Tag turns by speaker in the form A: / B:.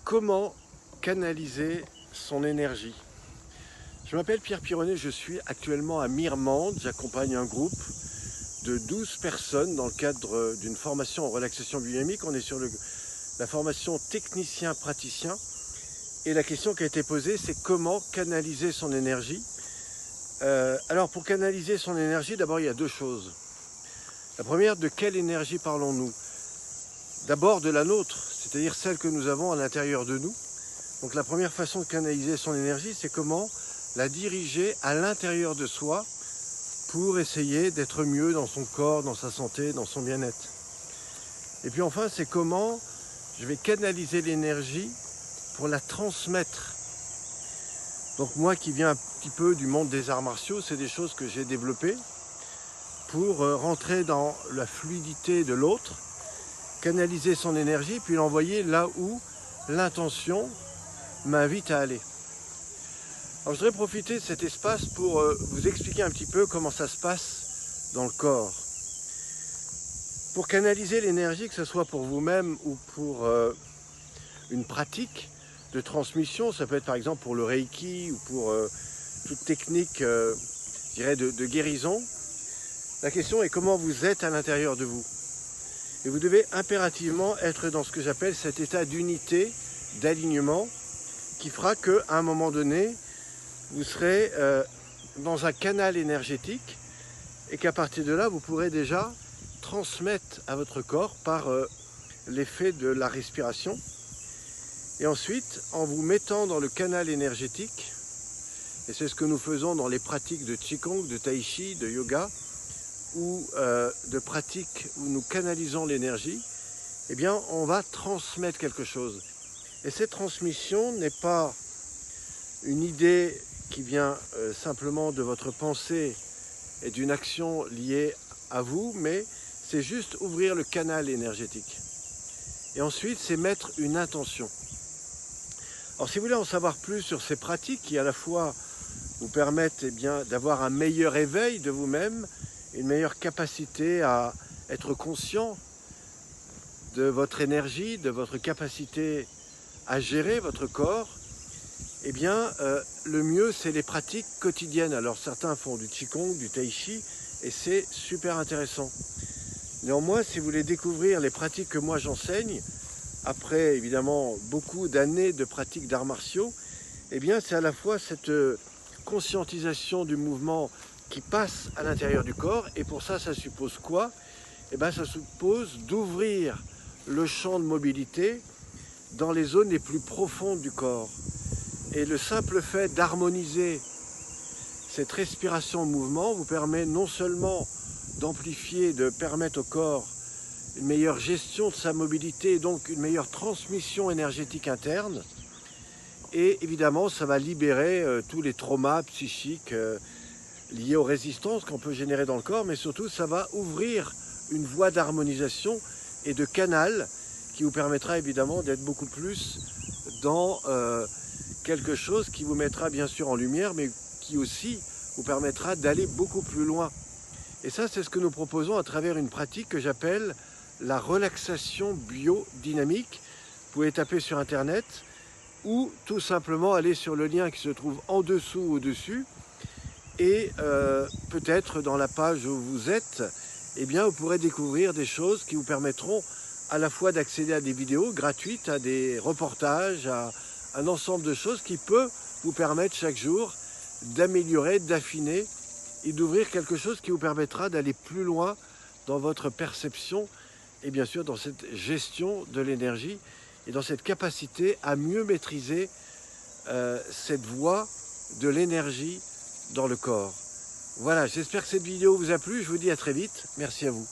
A: Comment canaliser son énergie? Je m'appelle Pierre Pironnet, je suis actuellement à Mirmande. J'accompagne un groupe de 12 personnes dans le cadre d'une formation en relaxation biodynamique. On est sur la formation technicien-praticien. Et la question qui a été posée, c'est comment canaliser son énergie? Alors pour canaliser son énergie, d'abord il y a deux choses. La première, de quelle énergie parlons-nous? D'abord de la nôtre, c'est-à-dire celle que nous avons à l'intérieur de nous. Donc la première façon de canaliser son énergie, c'est comment la diriger à l'intérieur de soi pour essayer d'être mieux dans son corps, dans sa santé, dans son bien-être. Et puis enfin, c'est comment je vais canaliser l'énergie pour la transmettre. Donc moi qui viens un petit peu du monde des arts martiaux, c'est des choses que j'ai développées pour rentrer dans la fluidité de l'autre, canaliser son énergie, puis l'envoyer là où l'intention m'invite à aller. Alors je voudrais profiter de cet espace pour vous expliquer un petit peu comment ça se passe dans le corps. Pour canaliser l'énergie, que ce soit pour vous-même ou pour une pratique de transmission, ça peut être par exemple pour le Reiki ou pour toute technique je dirais de guérison. La question est comment vous êtes à l'intérieur de vous. Et vous devez impérativement être dans ce que j'appelle cet état d'unité, d'alignement, qui fera qu'à un moment donné, vous serez dans un canal énergétique et qu'à partir de là, vous pourrez déjà transmettre à votre corps par l'effet de la respiration. Et ensuite, en vous mettant dans le canal énergétique, et c'est ce que nous faisons dans les pratiques de Qigong, de Tai Chi, de yoga, ou de pratiques où nous canalisons l'énergie, eh bien, on va transmettre quelque chose. Et cette transmission n'est pas une idée qui vient simplement de votre pensée et d'une action liée à vous, mais c'est juste ouvrir le canal énergétique. Et ensuite, c'est mettre une intention. Alors, si vous voulez en savoir plus sur ces pratiques qui, à la fois, vous permettent d'avoir un meilleur éveil de vous-même, une meilleure capacité à être conscient de votre énergie, de votre capacité à gérer votre corps, eh bien, le mieux, c'est les pratiques quotidiennes. Alors, certains font du Qigong, du Tai Chi, et c'est super intéressant. Néanmoins, si vous voulez découvrir les pratiques que moi j'enseigne, après, évidemment, beaucoup d'années de pratiques d'arts martiaux, eh bien, c'est à la fois cette conscientisation du mouvement qui passe à l'intérieur du corps, et pour ça, ça suppose quoi? Eh bien, ça suppose d'ouvrir le champ de mobilité dans les zones les plus profondes du corps. Et le simple fait d'harmoniser cette respiration en mouvement vous permet non seulement d'amplifier, de permettre au corps une meilleure gestion de sa mobilité et donc une meilleure transmission énergétique interne. Et évidemment, ça va libérer tous les traumas psychiques liés aux résistances qu'on peut générer dans le corps, mais surtout, ça va ouvrir une voie d'harmonisation et de canal qui vous permettra évidemment d'être beaucoup plus dans quelque chose qui vous mettra bien sûr en lumière, mais qui aussi vous permettra d'aller beaucoup plus loin. Et ça, c'est ce que nous proposons à travers une pratique que j'appelle la relaxation biodynamique. Vous pouvez taper sur Internet ou tout simplement aller sur le lien qui se trouve en dessous ou au-dessus. Et peut-être dans la page où vous êtes, eh bien, vous pourrez découvrir des choses qui vous permettront à la fois d'accéder à des vidéos gratuites, à des reportages, à un ensemble de choses qui peut vous permettre chaque jour d'améliorer, d'affiner et d'ouvrir quelque chose qui vous permettra d'aller plus loin dans votre perception et bien sûr dans cette gestion de l'énergie et dans cette capacité à mieux maîtriser cette voie de l'énergie dans le corps. Voilà, j'espère que cette vidéo vous a plu. Je vous dis à très vite. Merci à vous.